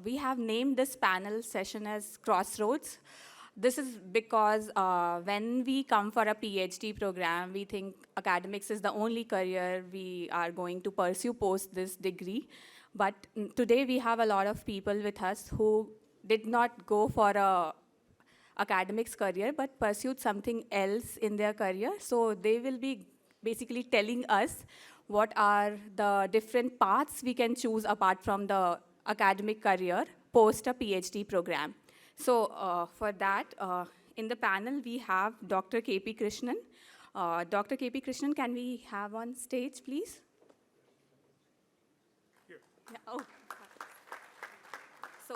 We have named this panel session as Crossroads. This is because when we come for a PhD program, we think academics is the only career we are going to pursue post this degree. But today we have a lot of people with us who did not go for a academics career but pursued something else in their career. So they will be basically telling us what are the different paths we can choose apart from the academic career post a PhD program. So for that, in the panel we have Dr. P Krishnan. Dr. P Krishnan, can we have on stage, please? Here. Yeah, oh. So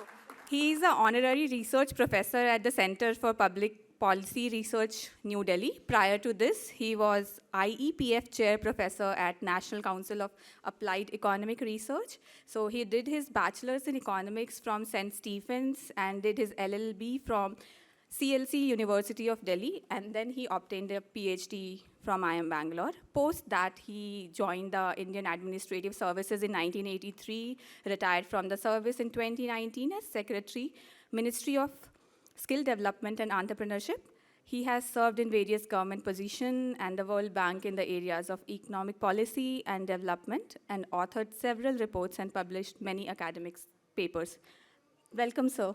he is an honorary research professor at the Center for Public Policy Research, New Delhi. Prior to this, he was IEPF chair professor at National Council of Applied Economic Research. So he did his bachelor's in economics from St. Stephen's and did his LLB from CLC University of Delhi, and then he obtained a PhD from IIM Bangalore. Post that, he joined the Indian Administrative Services in 1983, retired from the service in 2019 as Secretary, Ministry of Skill Development and Entrepreneurship. He has served in various government positions and the World Bank in the areas of economic policy and development, and authored several reports and published many academic papers. Welcome, sir.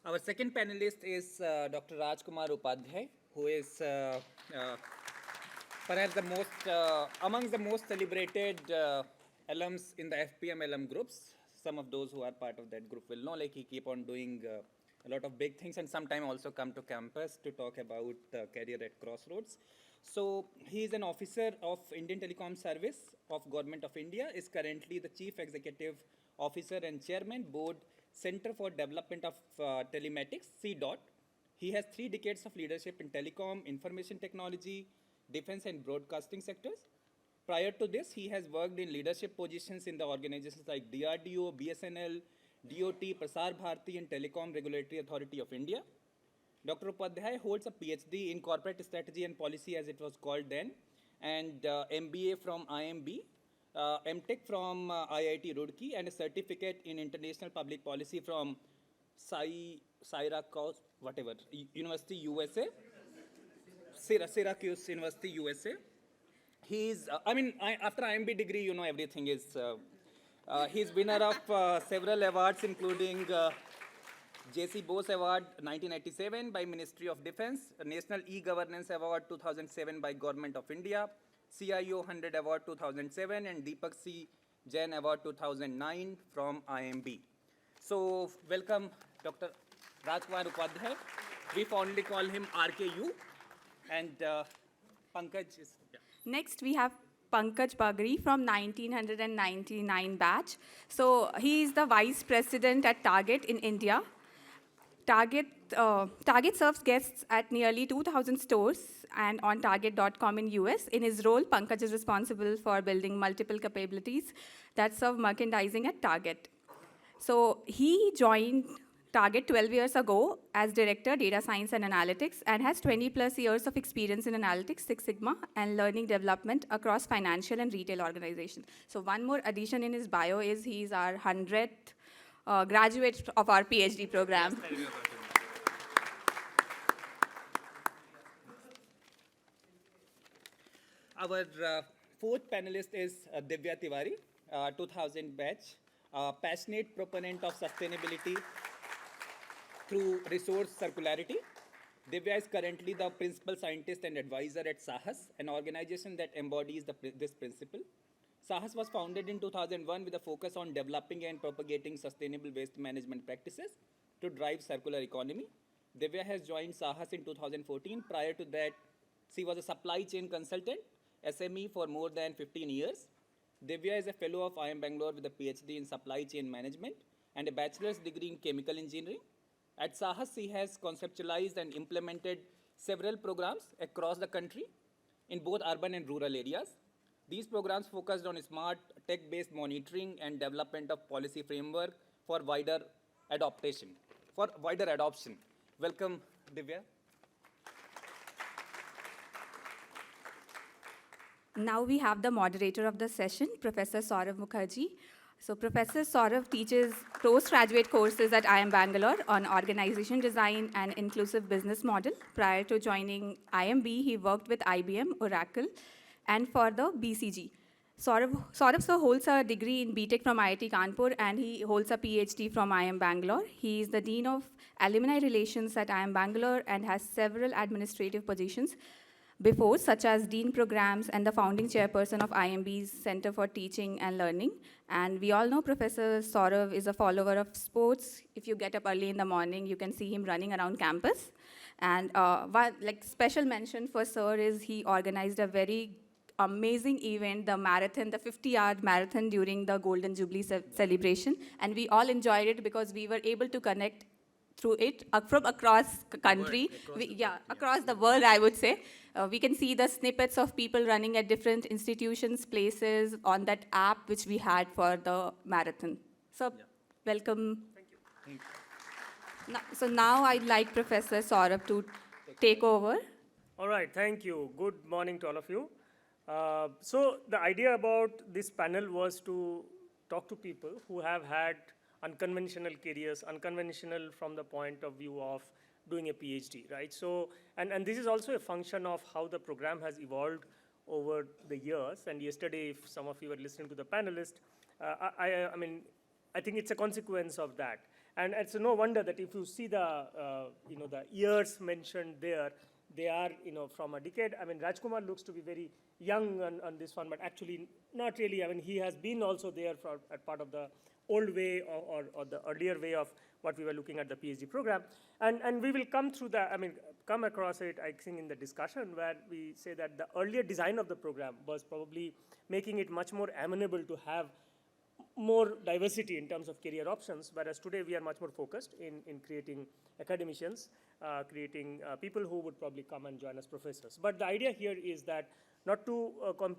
Our second panelist is Dr. Rajkumar Upadhyay, who is perhaps the most, amongst the most celebrated alums in the FPM alum groups. Some of those who are part of that group will know, like he keep on doing a lot of big things and sometimes also come to campus to talk about career at Crossroads. So he is an officer of Indian Telecom Service of Government of India, is currently the Chief Executive Officer and Chairman, Board, Center for Development of Telematics, CDOT. He has 3 decades of leadership in telecom, information technology, defense and broadcasting sectors. Prior to this, he has worked in leadership positions in the organizations like DRDO, BSNL, DOT, Prasar Bharati and Telecom Regulatory Authority of India. Dr. Upadhyay holds a PhD in corporate strategy and policy, as it was called then, and MBA from IIMB, MTech from IIT Roorkee, and a certificate in international public policy from Syracuse, whatever, University USA, Syracuse University USA. He's, after IIMB degree, you know, everything is, he's winner of several awards, including J.C. Bose Award 1987 by Ministry of Defense, National E-Governance Award 2007 by Government of India, CIO 100 Award 2007, and Deepak C. Jain Award 2009 from IIMB. So welcome Dr. Rajkumar Upadhyay. We fondly call him RKU. And Pankaj is... Yeah. Next, we have Pankaj Bagri from 1999 batch. So he is the Vice President at Target in India. Target serves guests at nearly 2,000 stores and on Target.com in US. In his role, Pankaj is responsible for building multiple capabilities that serve merchandising at Target. So he joined Target 12 years ago as Director, Data Science and Analytics, and has 20 plus years of experience in analytics, Six Sigma, and learning development across financial and retail organizations. So one more addition in his bio is he's our 100th graduate of our PhD program. Our fourth panelist is Divya Tiwari, 2000 batch, passionate proponent of sustainability through resource circularity. Divya is currently the principal scientist and advisor at SAHAS, an organization that embodies this principle. SAHAS was founded in 2001 with a focus on developing and propagating sustainable waste management practices to drive circular economy. Divya has joined SAHAS in 2014. Prior to that, she was a supply chain consultant, SME, for more than 15 years. Divya is a fellow of IIM Bangalore with a PhD in supply chain management and a bachelor's degree in chemical engineering. At SAHAS, she has conceptualized and implemented several programs across the country in both urban and rural areas. These programs focused on smart tech-based monitoring and development of policy framework for wider adaptation, for wider adoption. Welcome, Divya. Now we have the moderator of the session, Professor Sourav Mukherji. So Professor Sourav teaches postgraduate courses at IIM Bangalore on organization design and inclusive business model. Prior to joining IIMB, he worked with IBM, Oracle, and for the BCG. Sourav sir holds a degree in BTech from IIT Kanpur, and he holds a PhD from IIM Bangalore. He is the Dean of Alumni Relations at IIM Bangalore and has several administrative positions before, such as Dean Programs and the founding chairperson of IIMB's Center for Teaching and Learning. And we all know Professor Sourav is a follower of sports. If you get up early in the morning, you can see him running around campus. And special mention for Sir is he organized a very amazing event, the marathon, the 50-yard marathon during the Golden Jubilee celebration. And we all enjoyed it because we were able to connect through it from across country, across the world, I would say. We can see the snippets of people running at different institutions, places on that app which we had for the marathon. So, welcome. Thank you. So now I'd like Professor Sourav to take over. All right, thank you. Good morning to all of you. So the idea about this panel was to talk to people who have had unconventional careers, unconventional from the point of view of doing a PhD, right? So, and this is also a function of how the program has evolved over the years. And yesterday, if some of you were listening to the panelists, I think it's a consequence of that. And it's no wonder that if you see the, the years mentioned there, they are, from a decade. I mean, Rajkumar looks to be very young on this one, but actually not really. I mean, he has been also there for as part of the old way or the earlier way of what we were looking at the PhD program. And we will come across it, I think, in the discussion where we say that the earlier design of the program was probably making it much more amenable to have more diversity in terms of career options, whereas today we are much more focused in creating academicians, creating people who would probably come and join as professors. But the idea here is that not to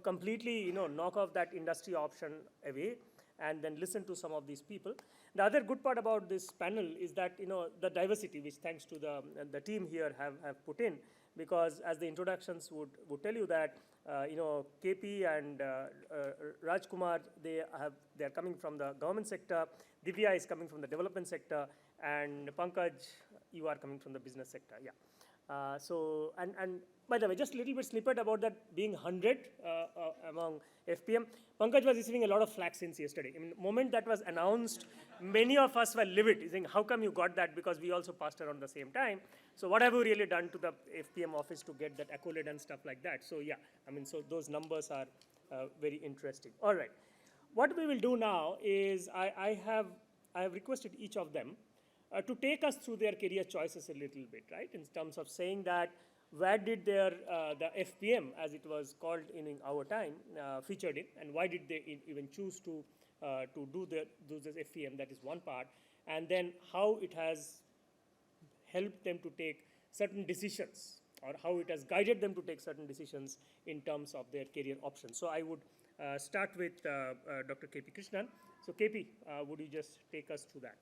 completely knock off that industry option away and then listen to some of these people. The other good part about this panel is that the diversity, which thanks to the team here have put in, because as the introductions would tell you that KP and Rajkumar, they are coming from the government sector, Divya is coming from the development sector, and Pankaj, you are coming from the business sector. Yeah. So and by the way, just a little bit snippet about that being 100 among FPM. Pankaj was receiving a lot of flack since yesterday. I mean, the moment that was announced, many of us were livid, saying, how come you got that? Because we also passed around the same time. So what have we really done to the FPM office to get that accolade and stuff like that? So yeah, so those numbers are very interesting. All right. What we will do now is I have requested each of them to take us through their career choices a little bit, right? In terms of saying that where did their the FPM, as it was called in our time, featured in, and why did they even choose to do this FPM? That is one part, and then how it has helped them to take certain decisions, or how it has guided them to take certain decisions in terms of their career options. So I would start with Dr. P Krishnan. So KP, would you just take us through that?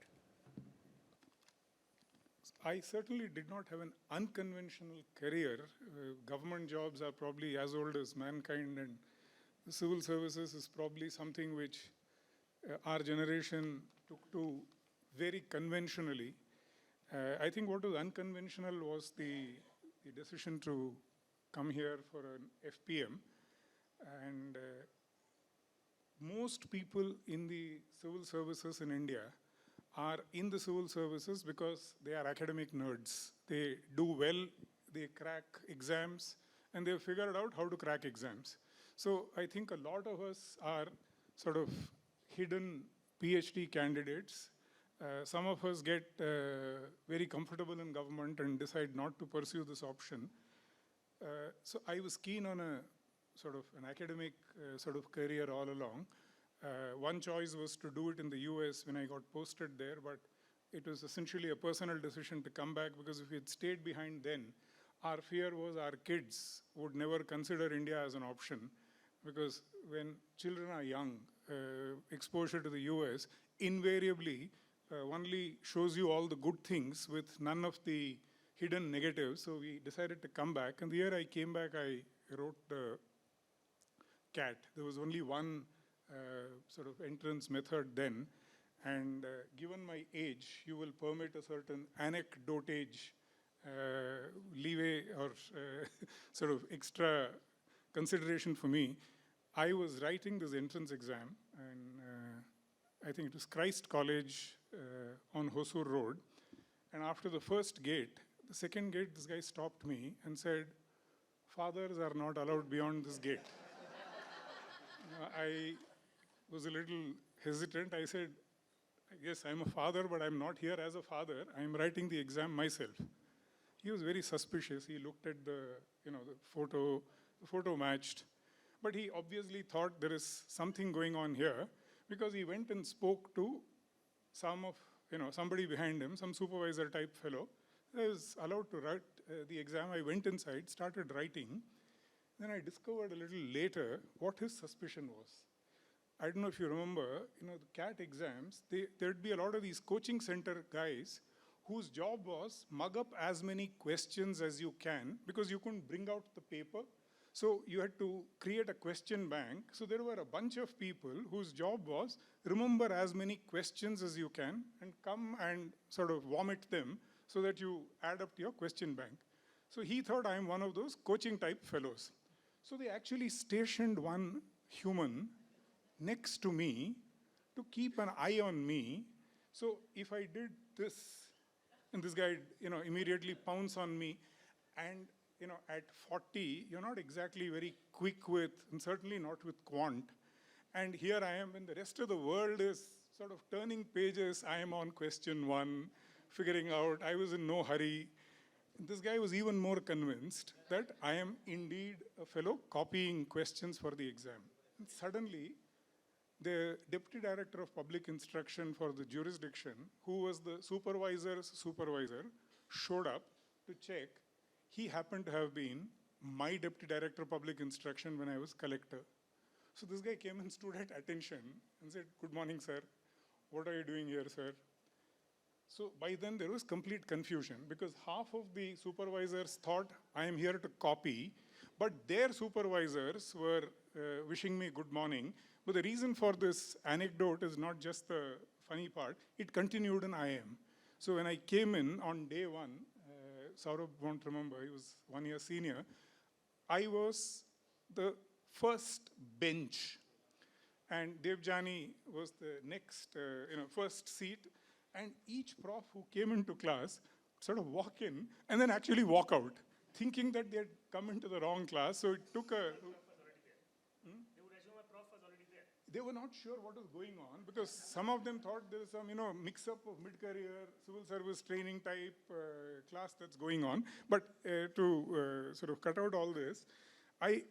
I certainly did not have an unconventional career. Government jobs are probably as old as mankind, and the civil services is probably something which our generation took to very conventionally. I think what was unconventional was the decision to come here for an FPM. And most people in the civil services in India are in the civil services because they are academic nerds. They do well, they crack exams, and they've figured out how to crack exams. So I think a lot of us are sort of hidden PhD candidates. Some of us get very comfortable in government and decide not to pursue this option. So I was keen on a sort of an academic sort of career all along. One choice was to do it in the US when I got posted there, but it was essentially a personal decision to come back, because if we had stayed behind then, our fear was our kids would never consider India as an option, because when children are young, exposure to the US, invariably only shows you all the good things with none of the hidden negatives. So we decided to come back. And the year I came back, I wrote the CAT. There was only one sort of entrance method then. And given my age, you will permit a certain anecdotage leeway or sort of extra consideration for me. I was writing this entrance exam, and I think it was Christ College on Hosur Road. And after the first gate, the second gate, this guy stopped me and said, "Fathers are not allowed beyond this gate." I was a little hesitant. I said, "Yes, I'm a father, but I'm not here as a father. I'm writing the exam myself." He was very suspicious. He looked at the photo matched. But he obviously thought there is something going on here, because he went and spoke to somebody behind him, some supervisor type fellow. I was allowed to write the exam. I went inside, started writing. Then I discovered a little later what his suspicion was. I don't know if you remember, the CAT exams, there'd be a lot of these coaching center guys whose job was mug up as many questions as you can, because you couldn't bring out the paper. So you had to create a question bank. So there were a bunch of people whose job was remember as many questions as you can and come and sort of vomit them so that you add up to your question bank. So he thought I'm one of those coaching type fellows. So they actually stationed one human next to me to keep an eye on me. So if I did this, and this guy, immediately pounce on me, and at 40, you're not exactly very quick with, and certainly not with quant. And here I am, when the rest of the world is sort of turning pages, I am on question 1, figuring out, I was in no hurry. This guy was even more convinced that I am indeed a fellow copying questions for the exam. And suddenly, the Deputy Director of Public Instruction for the jurisdiction, who was the supervisor's supervisor, showed up to check. He happened to have been my Deputy Director of Public Instruction when I was collector. So this guy came and stood at attention and said, "Good morning, sir. What are you doing here, sir?" So by then there was complete confusion, because half of the supervisors thought I am here to copy, but their supervisors were wishing me good morning. But the reason for this anecdote is not just the funny part, it continued in IIM. So when I came in on day 1, Sourav won't remember, he was 1 year senior, I was the first bench. And Devjani was the next, first seat. And each prof who came into class sort of walk in and then actually walk out, thinking that they had come into the wrong class. So it took a... They were not sure what was going on, because some of them thought there was some, mix-up of mid-career, civil service training type class that's going on. But to sort of cut out all this, I,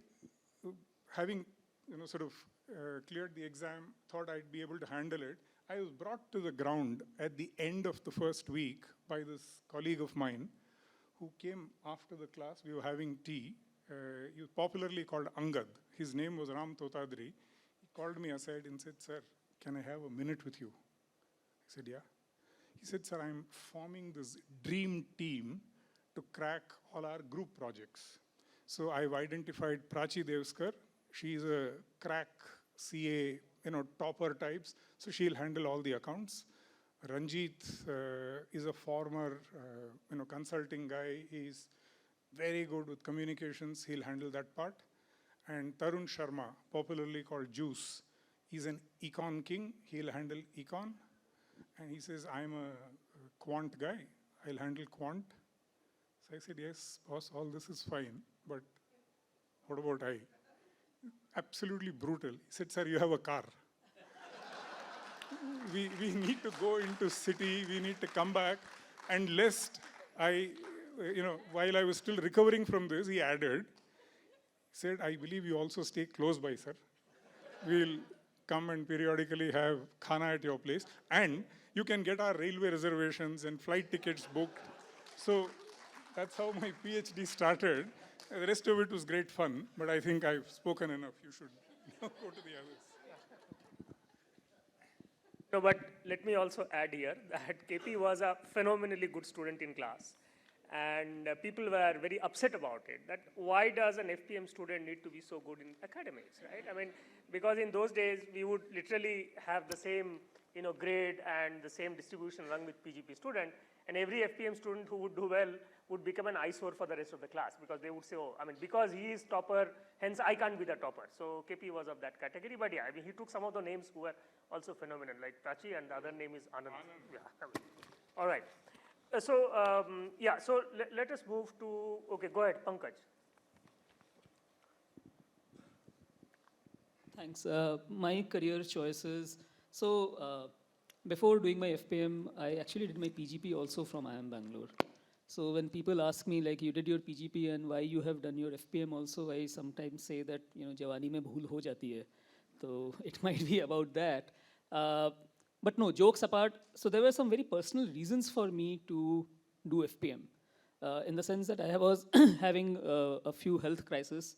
having, cleared the exam, thought I'd be able to handle it. I was brought to the ground at the end of the first week by this colleague of mine who came after the class. We were having tea. He was popularly called Angad. His name was Ram Totadri. He called me aside and said, "Sir, can I have a minute with you?" I said, "Yeah." He said, "Sir, I'm forming this dream team to crack all our group projects." So I've identified Prachi Devskar. She's a crack CA, topper types. So she'll handle all the accounts. Ranjit is a former, consulting guy. He's very good with communications. He'll handle that part. And Tarun Sharma, popularly called Juice, he's an econ king. He'll handle econ. And he says, "I'm a quant guy. I'll handle quant." So I said, "Yes, boss, all this is fine. But what about I?" Absolutely brutal. He said, "Sir, you have a car. we need to go into city. We need to come back. And lest I, while I was still recovering from this, he added, he said, "I believe you also stay close by, sir. We'll come and periodically have khana at your place. And you can get our railway reservations and flight tickets booked." So that's how my PhD started. The rest of it was great fun, but I think I've spoken enough. You should go to the others. No, but let me also add here that KP was a phenomenally good student in class. And people were very upset about it, that why does an FPM student need to be so good in academics, right? I mean, because in those days, we would literally have the same grade and the same distribution along with PGP student, and every FPM student who would do well would become an eyesore for the rest of the class, because they would say, oh, I mean, because he is topper, hence I can't be the topper. So KP was of that category, but yeah, I mean, he took some of the names who were also phenomenal, like Prachi, and the other name is Anand. Yeah, I mean, all right. So let us move to, okay, go ahead, Pankaj. Thanks. My career choices. So before doing my FPM, I actually did my PGP also from IIM Bangalore. So when people ask me, like, you did your PGP and why you have done your FPM also, I sometimes say that, jawani mein bhool ho jati hai. So it might be about that. But no, jokes apart, so there were some very personal reasons for me to do FPM. In the sense that I was having a few health crises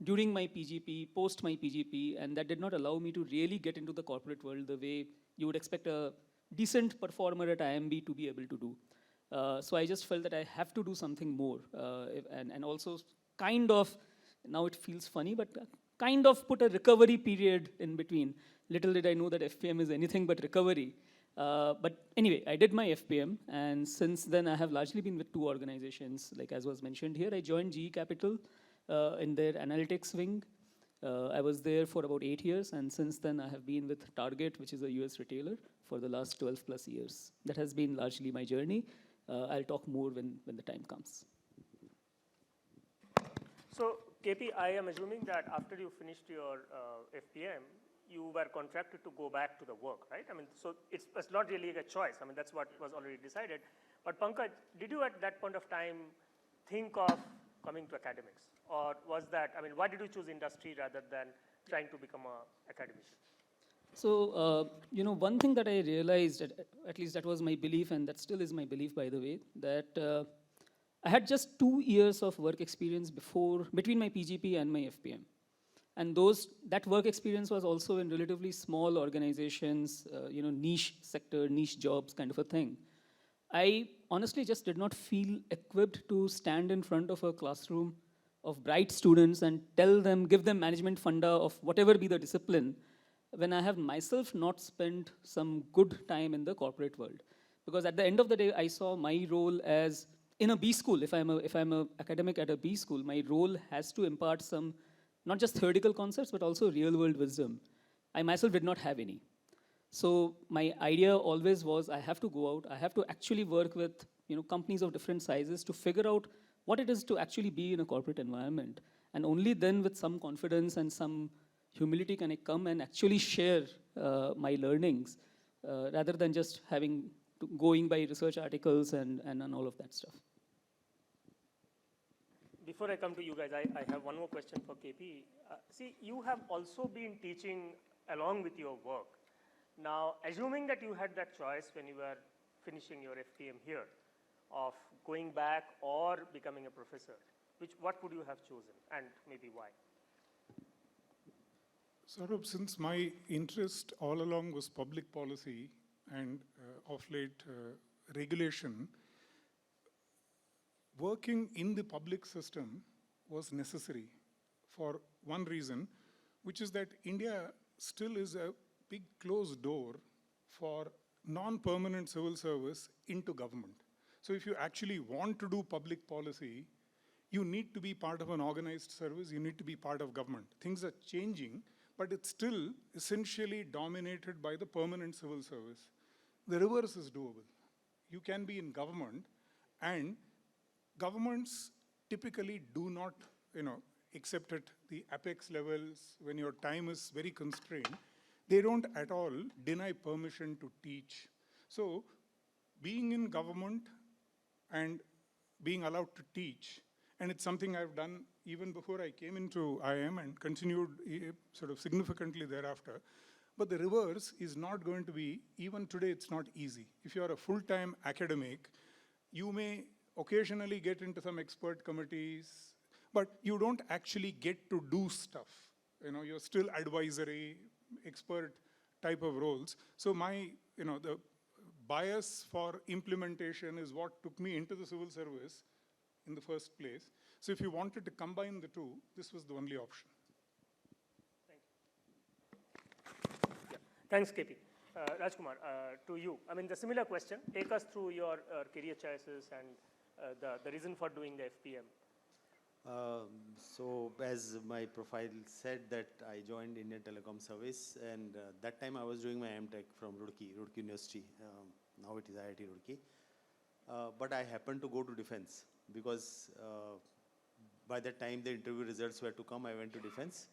during my PGP, post my PGP, and that did not allow me to really get into the corporate world the way you would expect a decent performer at IIMB to be able to do. So I just felt that I have to do something more, and also kind of, now it feels funny, but kind of put a recovery period in between. Little did I know that FPM is anything but recovery. But anyway, I did my FPM, and since then I have largely been with two organizations. Like as was mentioned here, I joined GE Capital in their analytics wing. I was there for about 8 years, and since then I have been with Target, which is a US retailer, for the last 12 plus years. That has been largely my journey. I'll talk more when the time comes. So KP, I am assuming that after you finished your FPM, you were contracted to go back to the work, right? I mean, so it's not really a choice. I mean, that's what was already decided. But Pankaj, did you at that point of time think of coming to academics? Or was that, I mean, why did you choose industry rather than trying to become an academician? So, one thing that I realized, at least that was my belief, and that still is my belief, by the way, that I had just 2 years of work experience between my PGP and my FPM. And that work experience was also in relatively small organizations, niche sector, niche jobs kind of a thing. I honestly just did not feel equipped to stand in front of a classroom of bright students and give them management funda of whatever be the discipline, when I have myself not spent some good time in the corporate world. Because at the end of the day, I saw my role as, in a B school, if I'm an academic at a B school, my role has to impart some, not just theoretical concepts, but also real world wisdom. I myself did not have any. So my idea always was, I have to go out, I have to actually work with companies of different sizes to figure out what it is to actually be in a corporate environment. And only then with some confidence and some humility can I come and actually share my learnings, rather than just going by research articles and all of that stuff. Before I come to you guys, I have one more question for KP. See, you have also been teaching along with your work. Now, assuming that you had that choice when you were finishing your FPM here, of going back or becoming a professor, what would you have chosen, and maybe why? Saurabh, since my interest all along was public policy and of late regulation, working in the public system was necessary for one reason, which is that India still is a big closed door for non-permanent civil service into government. So if you actually want to do public policy, you need to be part of an organized service, you need to be part of government. Things are changing, but it's still essentially dominated by the permanent civil service. The reverse is doable. You can be in government, and governments typically do not, except at the apex levels when your time is very constrained, they don't at all deny permission to teach. So being in government and being allowed to teach, and it's something I've done even before I came into IIM and continued sort of significantly thereafter. But the reverse is not going to be, even today it's not easy. If you're a full-time academic, you may occasionally get into some expert committees, but you don't actually get to do stuff. You're still advisory, expert type of roles. So my, the bias for implementation is what took me into the civil service in the first place. So if you wanted to combine the two, this was the only option. Thanks, KP. Rajkumar, to you. I mean, the similar question. Take us through your career choices and the reason for doing the FPM. So as my profile said that I joined Indian Telecom Service, and that time I was doing my MTech from Roorkee University. Now it is IIT Roorkee. But I happened to go to defense because by the time the interview results were to come, I went to defense.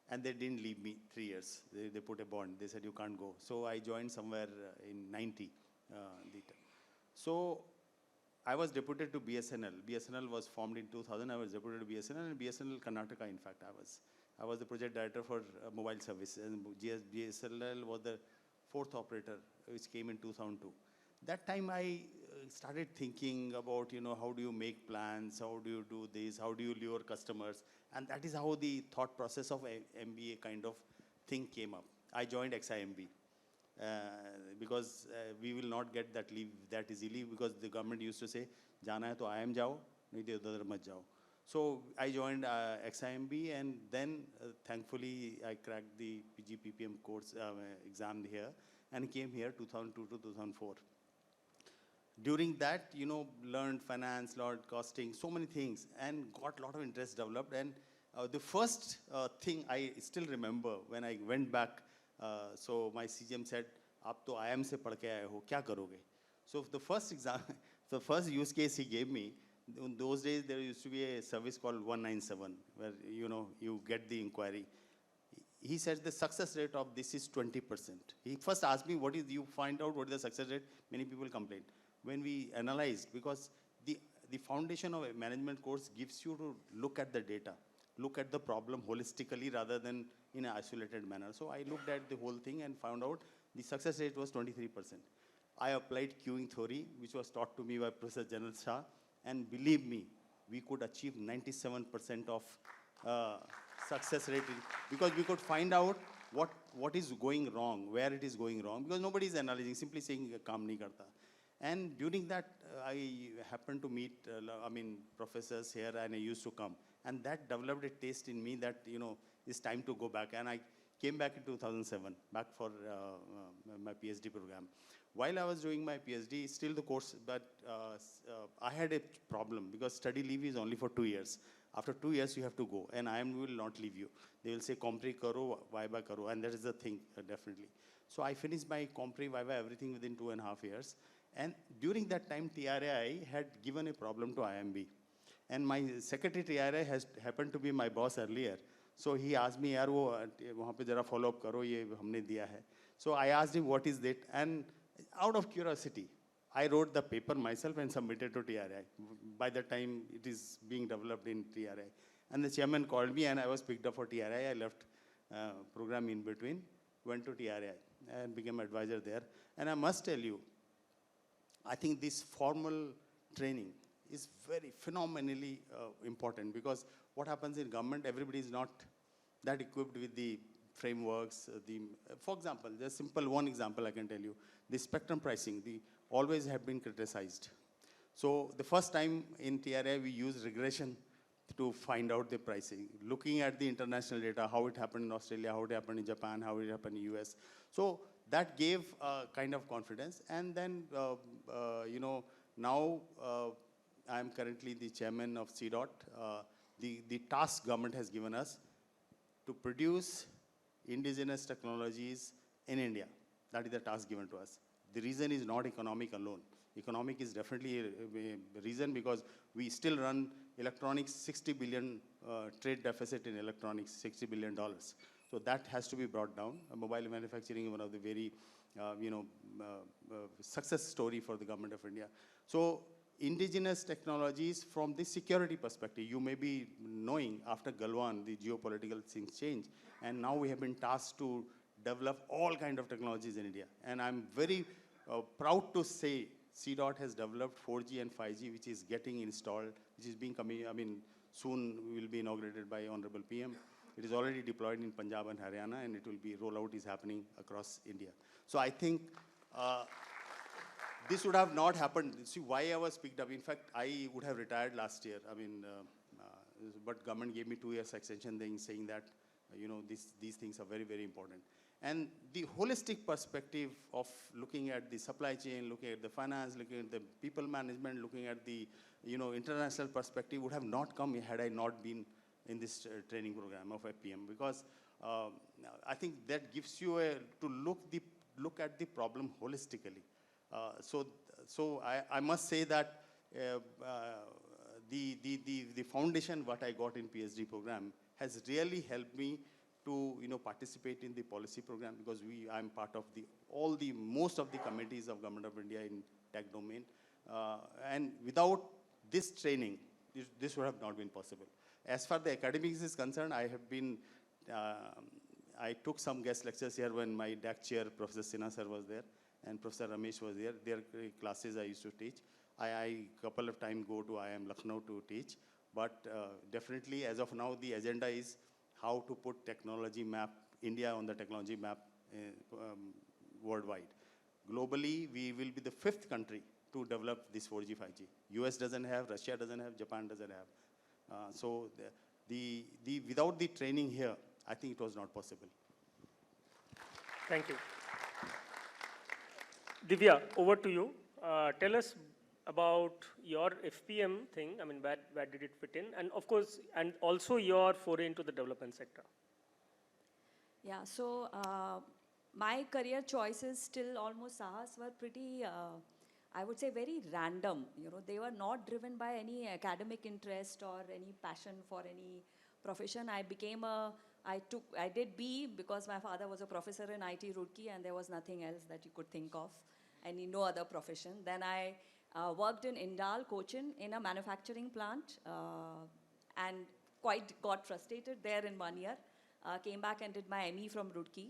And they didn't leave me 3 years. They put a bond. They said, you can't go. So I joined somewhere in 90. So I was deputed to BSNL. BSNL was formed in 2000. I was deputed to BSNL, and BSNL Karnataka, in fact, I was the project director for mobile service. And BSNL was the 4th operator, which came in 2002. That time I started thinking about, how do you make plans? How do you do this? How do you lure customers? And that is how the thought process of MBA kind of thing came up. I joined IIMB because we will not get that leave that easily, because the government used to say, jana hai to IIM jao, nahi to udhar mat jao. So I joined IIMB, and then thankfully I cracked the PG PPM course exam here and came here 2002 to 2004. During that, learned finance, learned costing, so many things, and got a lot of interest developed. And the first thing I still remember when I went back, so my CGM said, "Aap to IIM se padh ke aaye ho, kya karoge?" So the first exam, the first use case he gave me, in those days there used to be a service called 197, where you get the inquiry. He said the success rate of this is 20%. He first asked me, you find out what is the success rate? Many people complain. When we analyzed, because the foundation of a management course gives you to look at the data, look at the problem holistically rather than in an isolated manner. So I looked at the whole thing and found out the success rate was 23%. I applied queuing theory, which was taught to me by Professor Janal Shah, and believe me, we could achieve 97% of success rate, because we could find out what is going wrong, where it is going wrong, because nobody is analyzing, simply saying kaam nahi karta. And during that, I happened to meet, professors here, and I used to come. And that developed a taste in me that, it's time to go back. And I came back in 2007, back for my PhD program. While I was doing my PhD, still the course, but I had a problem, because study leave is only for 2 years. After 2 years, you have to go, and IIM will not leave you. They will say, compre karo, viva karo, and that is the thing, definitely. So I finished my compre, viva, everything within 2.5 years. And during that time, TRAI had given a problem to IIMB. And my secretary TRAI has happened to be my boss earlier. So he asked me, yaar, wahan pe jara follow up karo, ye humne diya hai. So I asked him, what is that? And out of curiosity, I wrote the paper myself and submitted to TRAI. By the time it is being developed in TRAI. And the chairman called me, and I was picked up for TRAI. I left program in between, went to TRAI and became advisor there. And I must tell you, I think this formal training is very phenomenally important, because what happens in government, everybody is not that equipped with the frameworks. For example, just one example I can tell you, the spectrum pricing, always have been criticized. So the first time in TRA, we used regression to find out the pricing, looking at the international data, how it happened in Australia, how it happened in Japan, how it happened in US. So that gave kind of confidence. And then, now I am currently the chairman of CDOT. The task government has given us to produce indigenous technologies in India. That is the task given to us. The reason is not economic alone. Economic is definitely a reason, because we still run electronics, 60 billion trade deficit in electronics, $60 billion. So that has to be brought down. Mobile manufacturing is one of the very, success story for the government of India. So indigenous technologies from the security perspective, you may be knowing after Galwan, the geopolitical things change. And now we have been tasked to develop all kinds of technologies in India. And I'm very proud to say CDOT has developed 4G and 5G, which is getting installed, which is being soon will be inaugurated by Honorable PM. It is already deployed in Punjab and Haryana, and it will be rollout is happening across India. So I think this would have not happened. See why I was picked up. In fact, I would have retired last year. I mean, but government gave me 2 years extension, saying that these things are very, very important. And the holistic perspective of looking at the supply chain, looking at the finance, looking at the people management, looking at the international perspective would have not come had I not been in this training program of FPM, because I think that gives you to look at the problem holistically. So I must say that the foundation what I got in PhD program has really helped me to participate in the policy program, because I'm part of most of the committees of Government of India in tech domain, and without this training, this would have not been possible. As far the academics is concerned, I took some guest lectures here when my DAC chair, Professor Sinha sir, was there, and Professor Ramesh was there. Their classes I used to teach. I couple of times go to IIM Lucknow to teach, but definitely as of now, the agenda is how to put technology map, India on the technology map worldwide. Globally, we will be the 5th country to develop this 4G, 5G. US doesn't have, Russia doesn't have, Japan doesn't have. So without the training here, I think it was not possible. Thank you. Divya, over to you. Tell us about your FPM thing. I mean, where did it fit in? And of course, and also your foray into the development sector. Yeah, so my career choices till almost Sahas were pretty, I would say very random. They were not driven by any academic interest or any passion for any profession. I did B because my father was a professor in IT Roorkee and there was nothing else that you could think of, and no other profession. Then I worked in Indal, Cochin, in a manufacturing plant, and quite got frustrated there in 1 year. Came back and did my ME from Roorkee.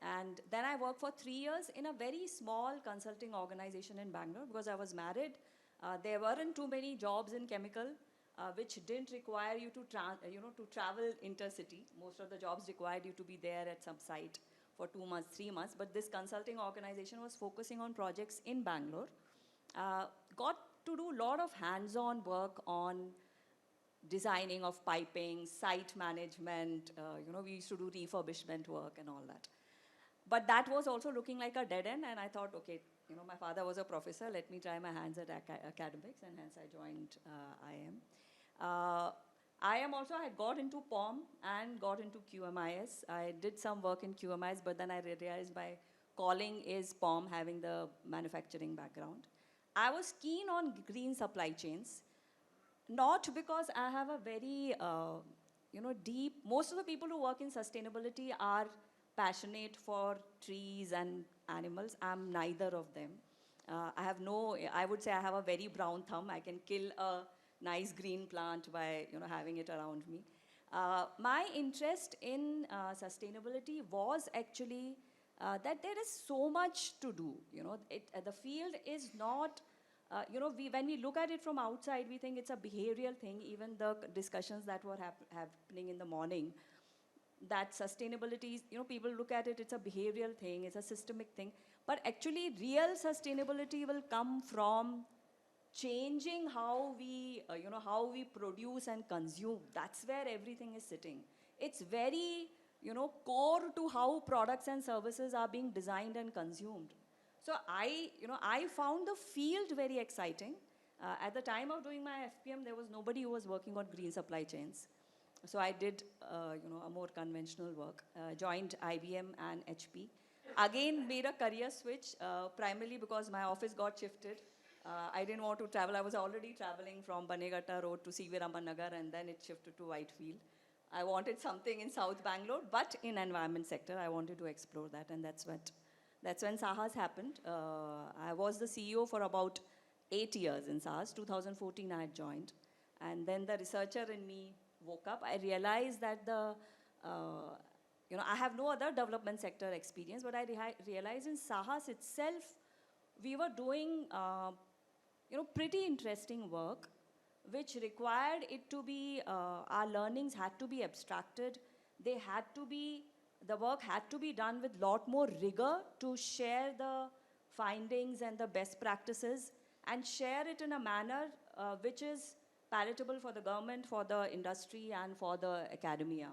And then I worked for 3 years in a very small consulting organization in Bangalore because I was married. There weren't too many jobs in chemical, which didn't require you to travel intercity. Most of the jobs required you to be there at some site for 2 months, 3 months. But this consulting organization was focusing on projects in Bangalore. Got to do a lot of hands-on work on designing of piping, site management. We used to do refurbishment work and all that. But that was also looking like a dead end, and I thought, okay, my father was a professor, let me try my hands at academics, and hence I joined IIM. IIM also had got into POM and got into QMIS. I did some work in QMIS, but then I realized my calling is POM, having the manufacturing background. I was keen on green supply chains, not because I have a very, deep, most of the people who work in sustainability are passionate for trees and animals. I'm neither of them. I would say I have a very brown thumb. I can kill a nice green plant by, having it around me. My interest in sustainability was actually that there is so much to do. The field is not, when we look at it from outside, we think it's a behavioral thing. Even the discussions that were happening in the morning, that sustainability, people look at it, it's a behavioral thing, it's a systemic thing. But actually, real sustainability will come from changing how we, how we produce and consume. That's where everything is sitting. It's very, core to how products and services are being designed and consumed. So I found the field very exciting. At the time of doing my FPM, there was nobody who was working on green supply chains. So I did, a more conventional work, joined IBM and HP. Again, made a career switch, primarily because my office got shifted. I didn't want to travel. I was already traveling from Baneghatta Road to C.V. Raman Nagar, and then it shifted to Whitefield. I wanted something in South Bangalore, but in environment sector. I wanted to explore that, and that's when Sahas happened. I was the CEO for about 8 years in Sahas. 2014, I had joined. And then the researcher in me woke up. I realized that I have no other development sector experience, but I realized in Sahas itself, we were doing, pretty interesting work, which required it to be, our learnings had to be abstracted. the work had to be done with lot more rigor to share the findings and the best practices and share it in a manner which is palatable for the government, for the industry, and for the academia.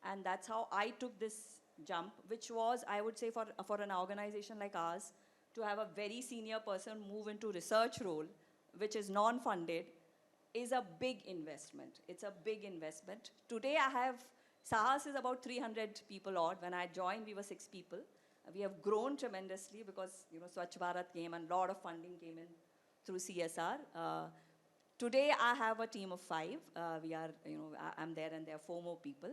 And that's how I took this jump, which was, I would say, for an organization like ours, to have a very senior person move into research role, which is non-funded, is a big investment. It's a big investment. Today Sahas is about 300 people odd. When I joined, we were 6 people. We have grown tremendously because, Swachh Bharat came and a lot of funding came in through CSR. Today, I have a team of 5. I'm there and there are 4 more people.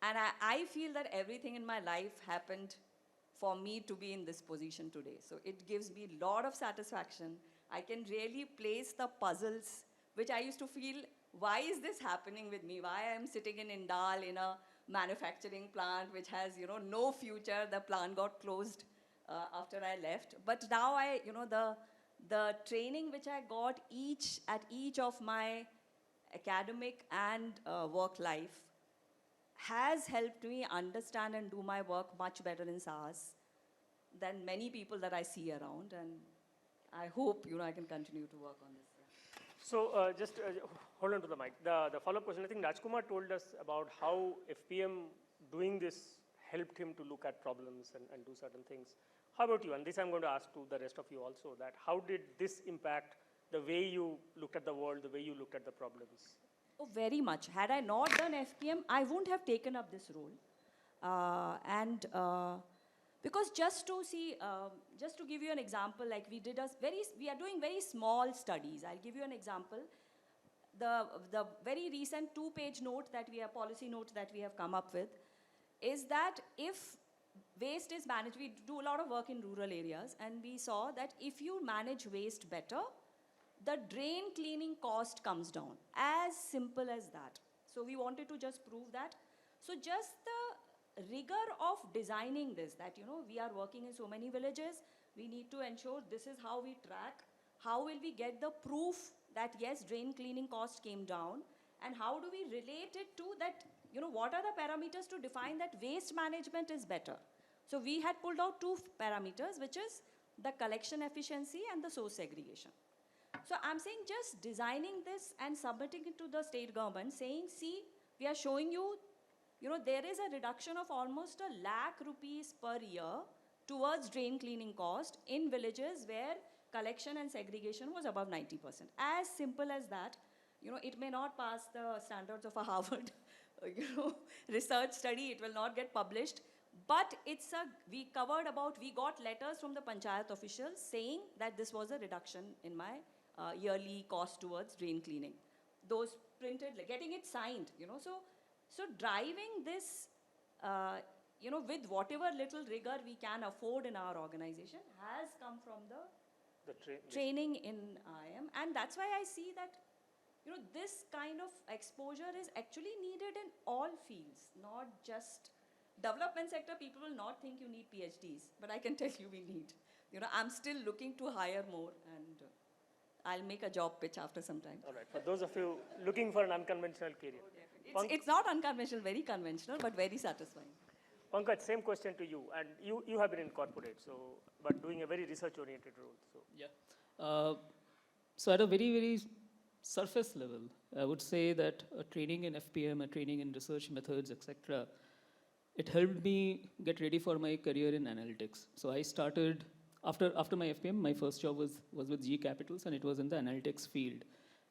And I feel that everything in my life happened for me to be in this position today. So it gives me a lot of satisfaction. I can really place the puzzles, which I used to feel, why is this happening with me? Why I'm sitting in Indal in a manufacturing plant which has, no future. The plant got closed after I left. But now the training which I got at each of my academic and work life has helped me understand and do my work much better in SARS than many people that I see around. And I hope, I can continue to work on this. So just hold on to the mic. The follow-up question, I think Rajkumar told us about how FPM doing this helped him to look at problems and do certain things. How about you? And this I'm going to ask to the rest of you also, that how did this impact the way you looked at the world, the way you looked at the problems? Oh, very much. Had I not done FPM, I wouldn't have taken up this role. Because just to give you an example, like we are doing very small studies. I'll give you an example. The very recent 2-page policy note that we have come up with is that if waste is managed, we do a lot of work in rural areas, and we saw that if you manage waste better, the drain cleaning cost comes down. As simple as that. So we wanted to just prove that. So just the rigor of designing this, that we are working in so many villages, we need to ensure this is how we track, how will we get the proof that yes, drain cleaning cost came down, and how do we relate it to that, what are the parameters to define that waste management is better. So we had pulled out 2 parameters, which is the collection efficiency and the source segregation. So I'm saying just designing this and submitting it to the state government, saying, see, we are showing you, there is a reduction of almost ₹1 lakh per year towards drain cleaning cost in villages where collection and segregation was above 90%. As simple as that. It may not pass the standards of a Harvard, research study. It will not get published. But we got letters from the panchayat officials saying that this was a reduction in my yearly cost towards drain cleaning. Those printed, getting it signed, So driving this, with whatever little rigor we can afford in our organization has come from the training in IIM. And that's why I see that, this kind of exposure is actually needed in all fields, not just development sector. People will not think you need PhDs, but I can tell you we need. I'm still looking to hire more, and I'll make a job pitch after some time. All right, for those of you looking for an unconventional career. It's not unconventional, very conventional, but very satisfying. Pankaj, same question to you. And you have been in corporate, but doing a very research-oriented role. So. Yeah. So at a very, very surface level, I would say that a training in FPM, a training in research methods, etc., it helped me get ready for my career in analytics. So I started, after my FPM, my first job was with G Capitals, and it was in the analytics field.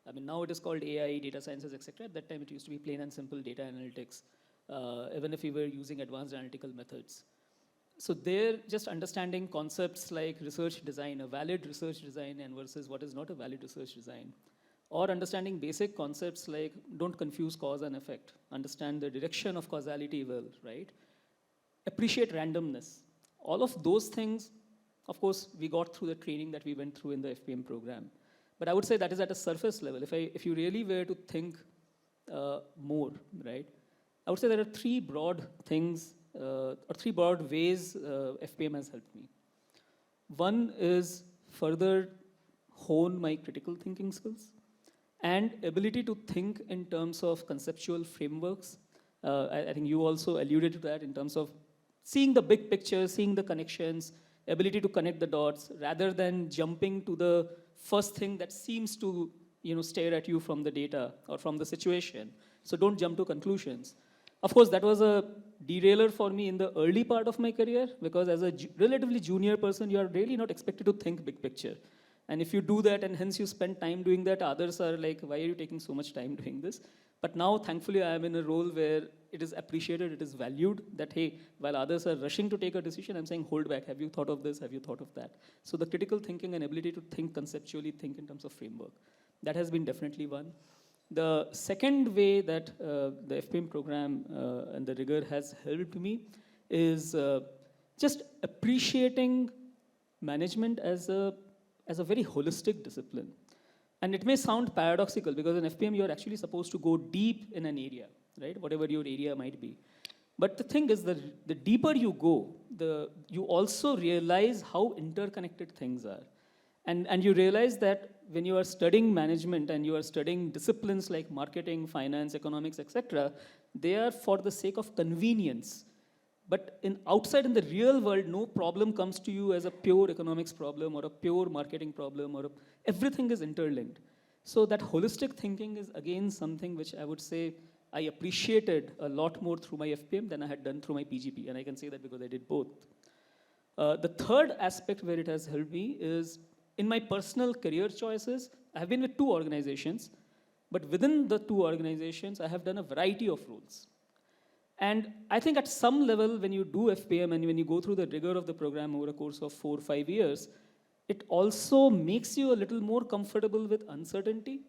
I mean, now it is called AI, data sciences, etc. At that time, it used to be plain and simple data analytics, even if we were using advanced analytical methods. So there, just understanding concepts like research design, a valid research design, and versus what is not a valid research design, or understanding basic concepts like don't confuse cause and effect, understand the direction of causality well, right? Appreciate randomness. All of those things, of course, we got through the training that we went through in the FPM program. But I would say that is at a surface level. If you really were to think more, right? I would say there are 3 broad things, or 3 broad ways FPM has helped me. One is further hone my critical thinking skills and ability to think in terms of conceptual frameworks I think you also alluded to that in terms of seeing the big picture, seeing the connections, ability to connect the dots, rather than jumping to the first thing that seems to stare at you from the data or from the situation. So don't jump to conclusions. Of course, that was a derailer for me in the early part of my career, because as a relatively junior person, you are really not expected to think big picture. And if you do that and hence you spend time doing that, others are like, why are you taking so much time doing this? But now, thankfully, I am in a role where it is appreciated, it is valued, that, hey, while others are rushing to take a decision, I'm saying, hold back, have you thought of this, have you thought of that? So the critical thinking and ability to think conceptually, think in terms of framework, that has been definitely one. The second way that the FPM program and the rigor has helped me is just appreciating management as a very holistic discipline. And it may sound paradoxical, because in FPM you're actually supposed to go deep in an area, right? Whatever your area might be. But the thing is that the deeper you go, you also realize how interconnected things are. And you realize that when you are studying management and you are studying disciplines like marketing, finance, economics, etc., they are for the sake of convenience. But outside in the real world, no problem comes to you as a pure economics problem or a pure marketing problem, everything is interlinked. So that holistic thinking is again something which I would say I appreciated a lot more through my FPM than I had done through my PGP. And I can say that because I did both. The third aspect where it has helped me is in my personal career choices. I have been with 2 organizations, but within the 2 organizations, I have done a variety of roles. And I think at some level, when you do FPM and when you go through the rigor of the program over a course of 4 or 5 years, it also makes you a little more comfortable with uncertainty.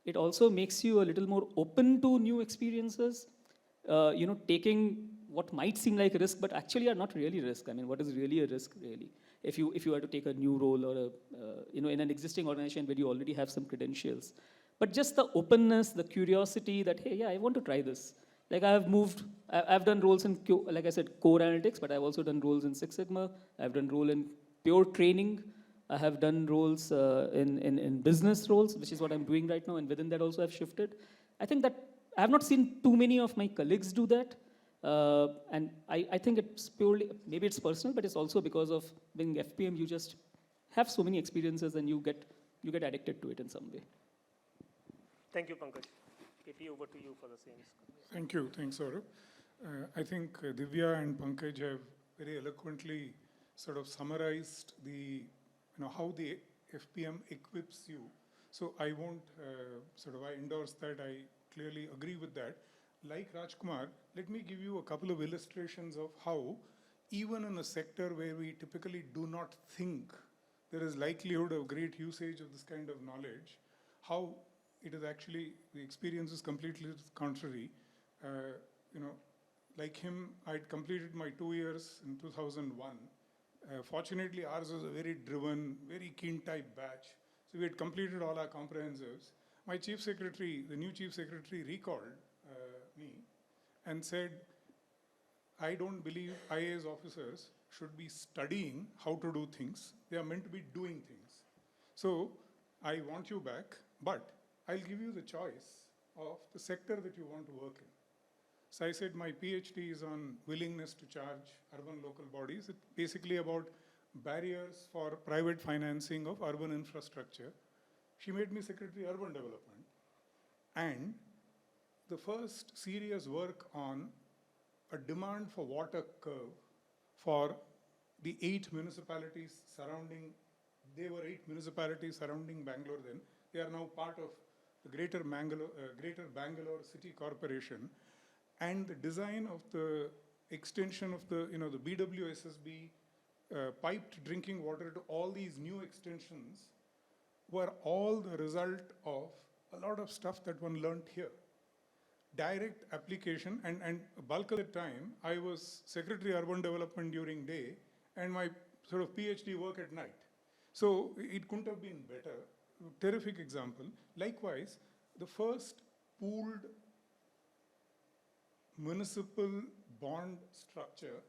It also makes you a little more open to new experiences, taking what might seem like a risk, but actually are not really risk. I mean, what is really a risk, really? If you were to take a new role or in an existing organization where you already have some credentials. But just the openness, the curiosity that, hey, yeah, I want to try this. Like I've done roles in, like I said, core analytics, but I've also done roles in Six Sigma. I've done role in pure training. I have done roles in business roles, which is what I'm doing right now. And within that also I've shifted. I think that I have not seen too many of my colleagues do that. And I think it's purely, maybe it's personal, but it's also because of being FPM, you just have so many experiences and you get addicted to it in some way. Thank you, Pankaj. KP, over to you for the same. Thank you. Thanks, Sourav. I think Divya and Pankaj have very eloquently sort of summarized how the FPM equips you. So I won't I endorse that. I clearly agree with that. Like Rajkumar, let me give you a couple of illustrations of how, even in a sector where we typically do not think there is likelihood of great usage of this kind of knowledge, how it is actually, the experience is completely contrary. Like him, I'd completed my 2 years in 2001. Fortunately, ours was a very driven, very keen type batch. So we had completed all our comprehensives. My chief secretary, the new chief secretary, recalled me and said, I don't believe IAS officers should be studying how to do things. They are meant to be doing things. So I want you back, but I'll give you the choice of the sector that you want to work in. So I said my PhD is on willingness to charge urban local bodies. It's basically about barriers for private financing of urban infrastructure. She made me Secretary Urban Development. And the first serious work on a demand for water curve for the 8 municipalities surrounding, there were 8 municipalities surrounding Bangalore then. They are now part of the Greater Bangalore City Corporation. And the design of the extension of the BWSSB piped drinking water to all these new extensions were all the result of a lot of stuff that one learned here. Direct application, and bulk of the time, I was Secretary Urban Development during day, and my sort of PhD work at night. So it couldn't have been better. Terrific example. Likewise, the first pooled municipal bond structure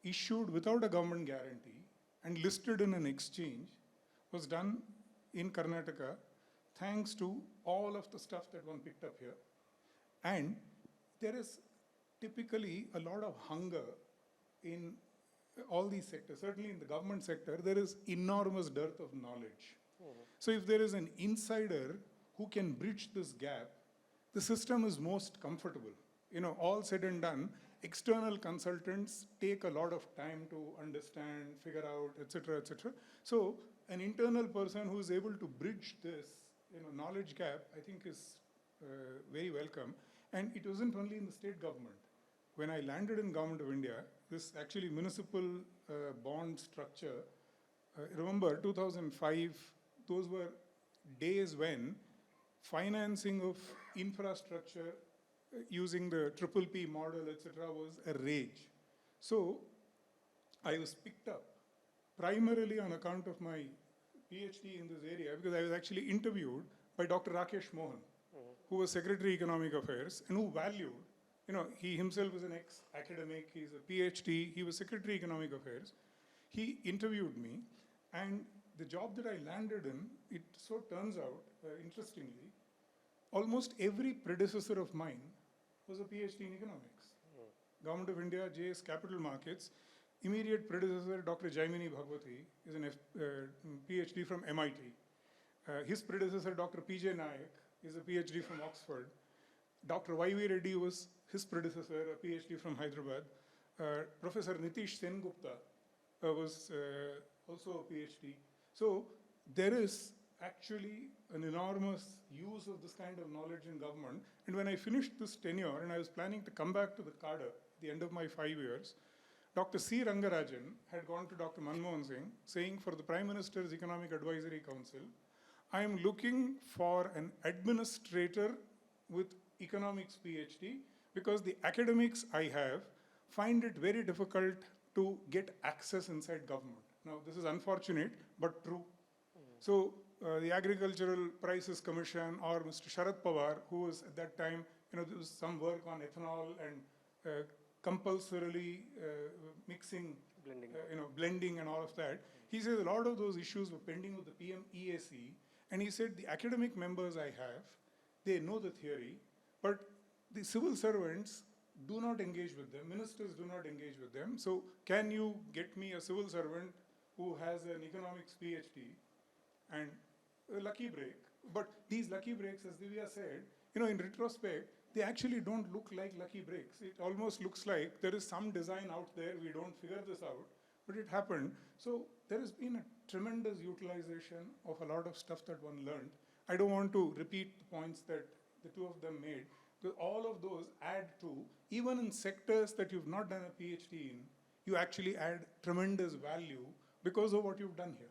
issued without a government guarantee and listed in an exchange was done in Karnataka, thanks to all of the stuff that one picked up here. And there is typically a lot of hunger in all these sectors. Certainly in the government sector, there is enormous dearth of knowledge. So if there is an insider who can bridge this gap, the system is most comfortable. You know, all said and done, external consultants take a lot of time to understand, figure out, etc., etc. So an internal person who is able to bridge this, knowledge gap, I think is very welcome. And it wasn't only in the state government. When I landed in Government of India, this actually municipal bond structure, remember 2005, those were days when financing of infrastructure using the triple P model, etc., was a rage. So I was picked up primarily on account of my PhD in this area, because I was actually interviewed by Dr. Rakesh Mohan, who was Secretary Economic Affairs and who valued, he himself is an ex-academic, he's a PhD, he was Secretary Economic Affairs. He interviewed me, and the job that I landed in, it so turns out, interestingly, almost every predecessor of mine was a PhD in economics. Government of India, JS Capital Markets, immediate predecessor, Dr. Jaimini Bhagwati, is an PhD from MIT. His predecessor, Dr. P.J. Nayak, is a PhD from Oxford. Dr. Y.V. Reddy was his predecessor, a PhD from Hyderabad. Professor Nitish Sengupta was also a PhD. So there is actually an enormous use of this kind of knowledge in government. And when I finished this tenure and I was planning to come back to the cadre at the end of my 5 years, Dr. C. Rangarajan had gone to Dr. Manmohan Singh saying, for the Prime Minister's Economic Advisory Council, I am looking for an administrator with economics PhD, because the academics I have find it very difficult to get access inside government. Now, this is unfortunate, but true. So the Agricultural Prices Commission, or Mr. Sharad Pawar, who was at that time, there was some work on ethanol and compulsorily mixing, blending and all of that. He says a lot of those issues were pending with the PM EAC, and he said the academic members I have, they know the theory, but the civil servants do not engage with them, ministers do not engage with them. So can you get me a civil servant who has an economics PhD? And a lucky break. But these lucky breaks, as Divya said, in retrospect, they actually don't look like lucky breaks. It almost looks like there is some design out there, we don't figure this out, but it happened. So there has been a tremendous utilization of a lot of stuff that one learned. I don't want to repeat the points that the two of them made, because all of those add to, even in sectors that you've not done a PhD in, you actually add tremendous value because of what you've done here.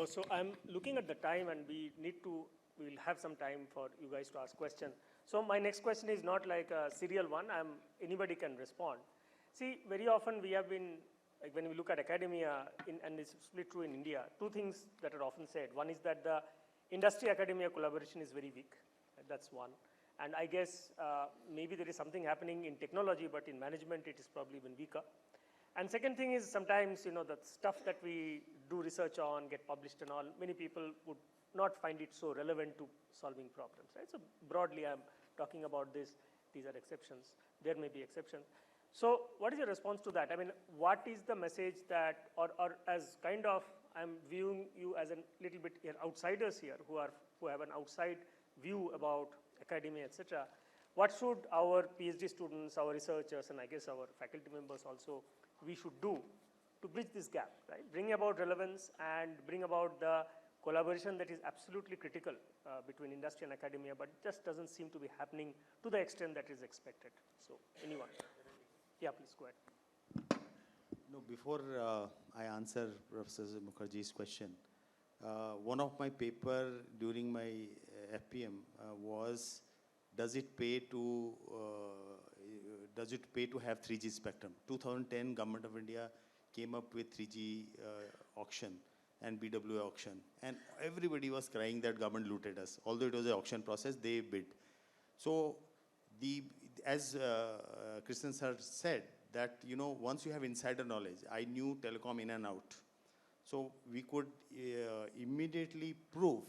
So I'm looking at the time, and we'll have some time for you guys to ask questions. So my next question is not like a serial one, anybody can respond. See, very often we have been, like when we look at academia, and it's split true in India, two things that are often said. One is that the industry-academia collaboration is very weak, that's one. And I guess maybe there is something happening in technology, but in management it is probably even weaker. And second thing is sometimes, the stuff that we do research on, get published and all, many people would not find it so relevant to solving problems, right? So broadly, I'm talking about this. These are exceptions. There may be exceptions. So what is your response to that? I mean, what is the message that, or as kind of, I'm viewing you as a little bit outsiders here who have an outside view about academia, etc. What should our PhD students, our researchers, and I guess our faculty members also, we should do to bridge this gap, right? Bring about relevance and bring about the collaboration that is absolutely critical between industry and academia, but just doesn't seem to be happening to the extent that is expected. So, anyone? Yeah, please go ahead. No, before I answer Professor Mukherjee's question, one of my paper during my FPM was, does it pay to have 3G spectrum? 2010, Government of India came up with 3G auction and BW auction, and everybody was crying that government looted us. Although it was an auction process, they bid. So, as Krishnan sir said, that once you have insider knowledge, I knew telecom in and out. So we could immediately prove,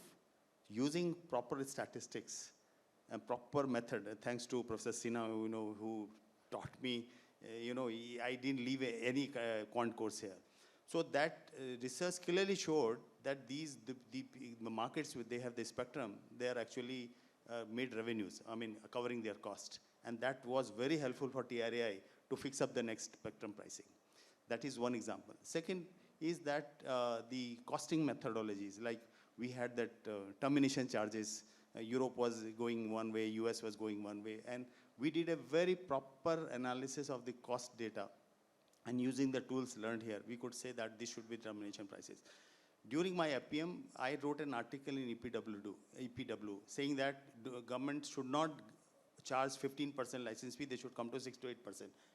using proper statistics, a proper method, thanks to Professor Sinha, who taught me, I didn't leave any quant course here. So that research clearly showed that the markets, they have the spectrum, they are actually made revenues, covering their cost. And that was very helpful for TRAI to fix up the next spectrum pricing. That is one example. Second is that the costing methodologies, like we had that termination charges. Europe was going one way, US was going one way, and we did a very proper analysis of the cost data, and using the tools learned here, we could say that this should be termination prices. During my FPM, I wrote an article in EPW saying that the government should not charge 15% license fee, they should come to 6 to 8%.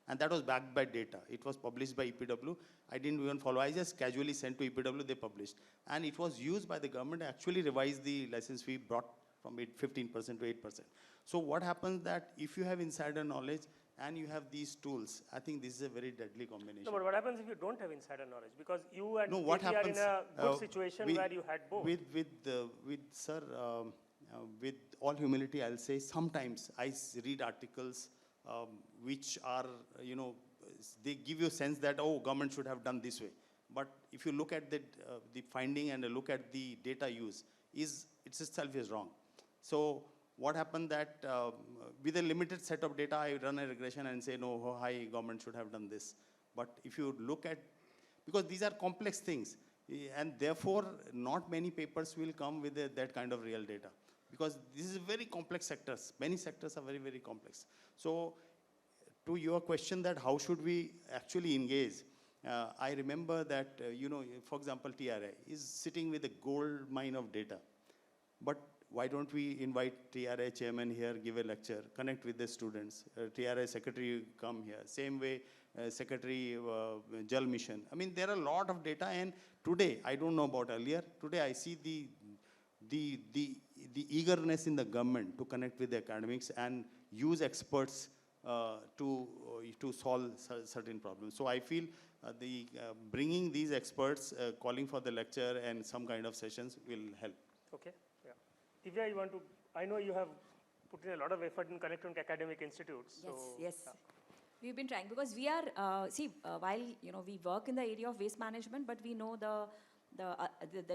And that was backed by data. It was published by EPW. I didn't even follow, I just casually sent to EPW, they published. And it was used by the government to actually revise the license fee, brought from 15% to 8%. So what happens that if you have insider knowledge and you have these tools, I think this is a very deadly combination. No, but what happens if you don't have insider knowledge? Because you and no, what KP happens, are in a good situation where you had both. With all humility, I'll say sometimes I read articles which are, they give you a sense that, oh, government should have done this way. But if you look at the finding and look at the data use, it itself is wrong. So what happened that with a limited set of data, I run a regression and say, no, hi, government should have done this. But if you look at, because these are complex things, and therefore not many papers will come with that kind of real data. Because this is very complex sectors. Many sectors are very, very complex. So to your question that how should we actually engage, I remember that, for example, TRA is sitting with a gold mine of data. But why don't we invite TRA chairman here, give a lecture, connect with the students, TRA secretary come here. Same way, secretary Jal Mission. There are a lot of data, and today, I don't know about earlier, today I see the eagerness in the government to connect with the academics and use experts to solve certain problems. So I feel bringing these experts, calling for the lecture and some kind of sessions will help. Okay, yeah. Divya, I know you have put in a lot of effort in connecting academic institutes. Yes, so, yes. Yeah. We've been trying because we are, while we work in the area of waste management, but we know the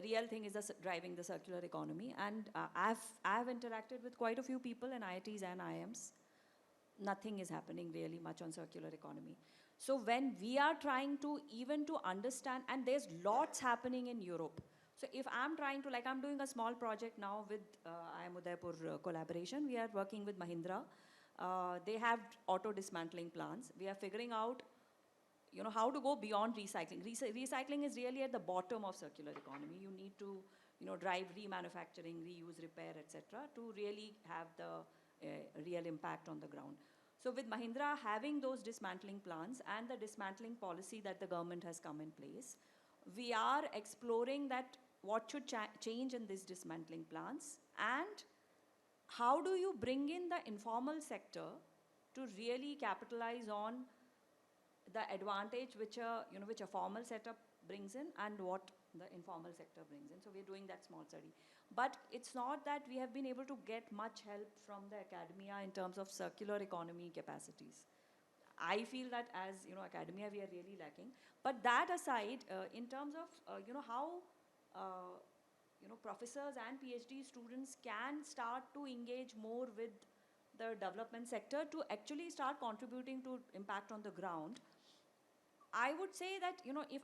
real thing is driving the circular economy. And I've interacted with quite a few people in IITs and IIMs. Nothing is happening really much on circular economy. So when we are trying to understand, and there's lots happening in Europe. So if I'm trying to, I'm doing a small project now with IIM Udaipur collaboration. We are working with Mahindra. They have auto dismantling plants. We are figuring out, how to go beyond recycling. Recycling is really at the bottom of circular economy. You need to, drive remanufacturing, reuse, repair, etc., to really have the real impact on the ground. So with Mahindra having those dismantling plants and the dismantling policy that the government has come in place, we are exploring that what should change in these dismantling plants, and how do you bring in the informal sector to really capitalize on the advantage which a formal setup brings in and what the informal sector brings in. So we're doing that small study. But it's not that we have been able to get much help from the academia in terms of circular economy capacities. I feel that as academia, we are really lacking. But that aside, in terms of how professors and PhD students can start to engage more with the development sector to actually start contributing to impact on the ground, I would say that if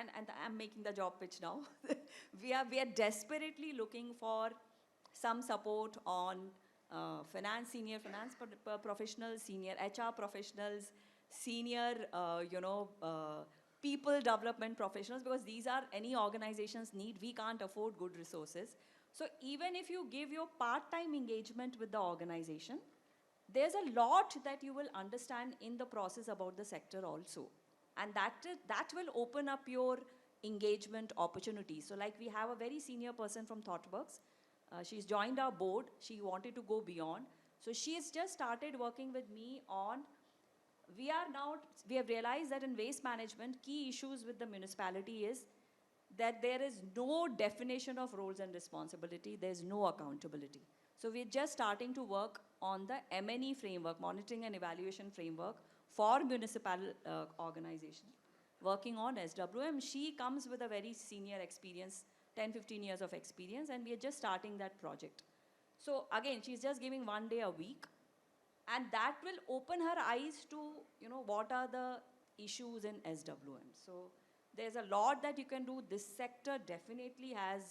and I'm making the job pitch now, we are desperately looking for some support on senior finance professionals, senior HR professionals, senior, people development professionals, because these are any organizations need. We can't afford good resources. So even if you give your part-time engagement with the organization, there's a lot that you will understand in the process about the sector also. And that will open up your engagement opportunities. So we have a very senior person from ThoughtWorks. She's joined our board. She wanted to go beyond. So she's just started working with me on, we have realized that in waste management, key issues with the municipality is that there is no definition of roles and responsibility. There's no accountability. So we're just starting to work on the M&E framework, monitoring and evaluation framework for municipal organizations, working on SWM. She comes with a very senior experience, 10, 15 years of experience, and we are just starting that project. So again, she's just giving 1 day a week, and that will open her eyes to, you know, what are the issues in SWM. So there's a lot that you can do. This sector definitely has,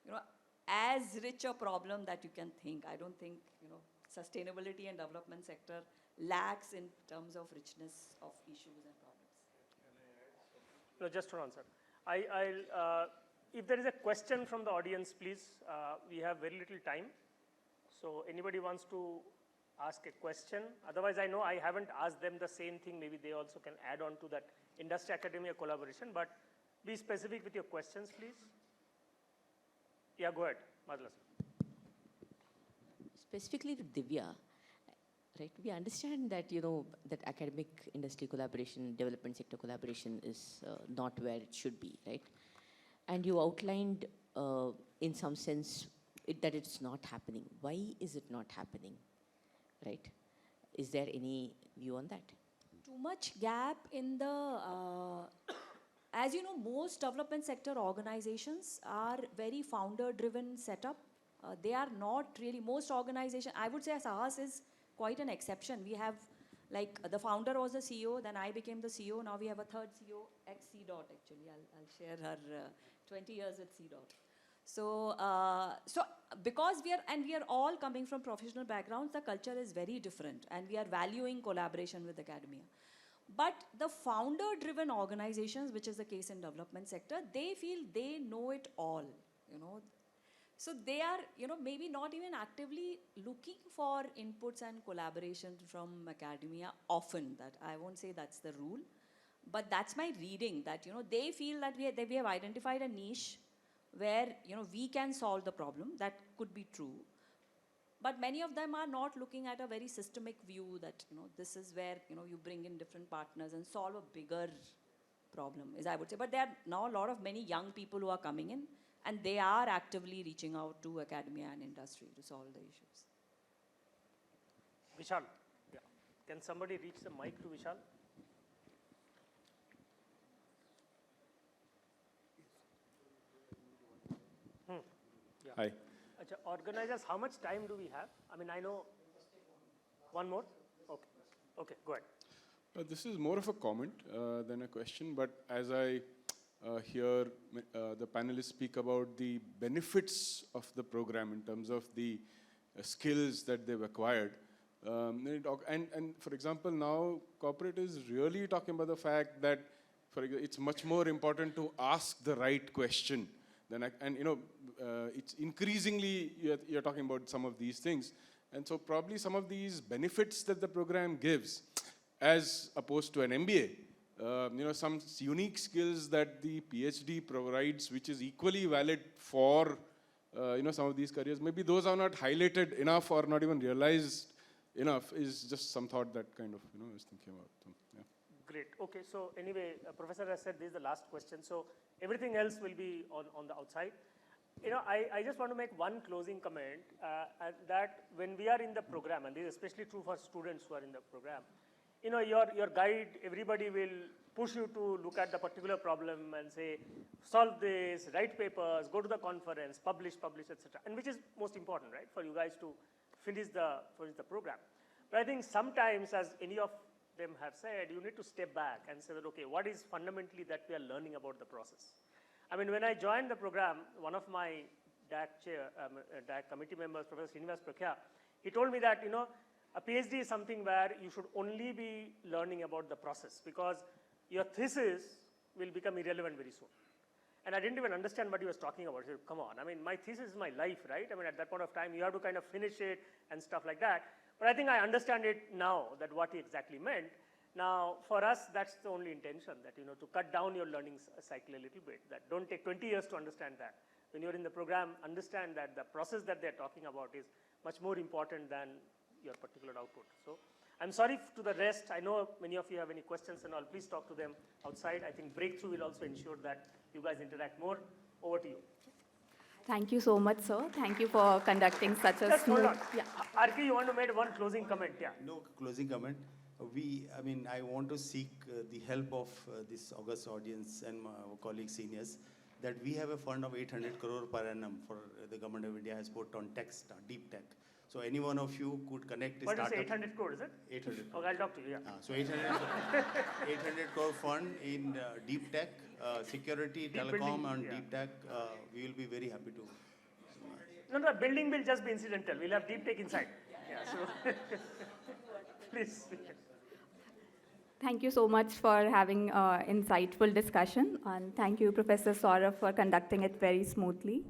you know, as rich a problem that you can think. I don't think, you know, sustainability and development sector lacks in terms of richness of issues and problems. No, just one answer. If there is a question from the audience, please, we have very little time. So anybody wants to ask a question? Otherwise, I know I haven't asked them the same thing. Maybe they also can add on to that industry-academia collaboration, but be specific with your questions, please. Yeah, go ahead, Madhula. Specifically to Divya, right? We understand that, you know, that academic industry collaboration, development sector collaboration is not where it should be, right? And you outlined in some sense that it's not happening. Why is it not happening, right? Is there any view on that? Too much gap in the, as you know, most development sector organizations are very founder-driven setup. They are not really, most organizations, I would say Sahas is quite an exception. We have, like, the founder was the CEO, then I became the CEO, now we have a third CEO, ex-C dot actually. I'll share her 20 years with C dot. So, so because we are all coming from professional backgrounds, the culture is very different, and we are valuing collaboration with academia. But the founder-driven organizations, which is the case in development sector, they feel they know it all, you know. So they are, you know, maybe not even actively looking for inputs and collaboration from academia often. That I won't say that's the rule, but that's my reading, that, you know, they feel that we have identified a niche where, you know, we can solve the problem. That could be true. But many of them are not looking at a very systemic view that, you know, this is where, you know, you bring in different partners and solve a bigger problem, is I would say. But there are now a lot of many young people who are coming in, and they are actively reaching out to academia and industry to solve the issues. Vishal, yeah. Can somebody reach the mic to Vishal? Yeah. Hi. Achha, organizers, how much time do we have? I mean, I know. One more? Okay. Okay, go ahead. This is more of a comment than a question, but as I hear the panelists speak about the benefits of the program in terms of the skills that they've acquired, and for example, now corporate is really talking about the fact that it's much more important to ask the right question than, and you know, it's increasingly you're talking about some of these things, and so probably some of these benefits that the program gives, as opposed to an MBA. You know, some unique skills that the PhD provides, which is equally valid for, you know, some of these careers. Maybe those are not highlighted enough or not even realized enough, is just some thought that kind of, you know, I was thinking about. So, yeah. Great. Okay, so anyway, Professor has said this is the last question. So everything else will be on the outside. You know, I just want to make one closing comment, that when we are in the program, and this is especially true for students who are in the program, you know, your guide, everybody will push you to look at the particular problem and say, solve this, write papers, go to the conference, publish, etc. And which is most important, right, for you guys to finish the program. But I think sometimes, as any of them have said, you need to step back and say that, okay, what is fundamentally that we are learning about the process? I mean, when I joined the program, one of my DAC committee members, Professor Srinivas Prakhya, he told me that, you know, a PhD is something where you should only be learning about the process, because your thesis will become irrelevant very soon. And I didn't even understand what he was talking about. I said, come on, I mean, my thesis is my life, right? I mean, at that point of time, you have to kind of finish it and stuff like that. But I think I understand it now, that what he exactly meant. Now, for us, that's the only intention, that, you know, to cut down your learning cycle a little bit, that don't take 20 years to understand that. When you're in the program, understand that the process that they're talking about is much more important than your particular output. So I'm sorry to the rest. I know many of you have any questions and all. Please talk to them outside. I think breakthrough will also ensure that you guys interact more. Over to you. Thank you so much, sir. Thank you for conducting such a Just hold smooth. on. Yeah. Arki, you want to make one closing comment? Yeah. No closing comment. I mean, I want to seek the help of this august audience and my colleagues, seniors, that we have a fund of 800 crore per annum for the government of India has put on tech, deep tech. So any one of you could connect. What is 800 crore, is it? 800. Okay, I'll talk to you. Yeah. So 800 crore fund in deep tech, security, Deep telecom, building, and yeah. deep tech. We will be very happy to. No, building will just be incidental. We'll have deep tech inside. Yeah, so please. Thank you so much for having insightful discussion, and thank you, Professor Sourav, for conducting it very smoothly.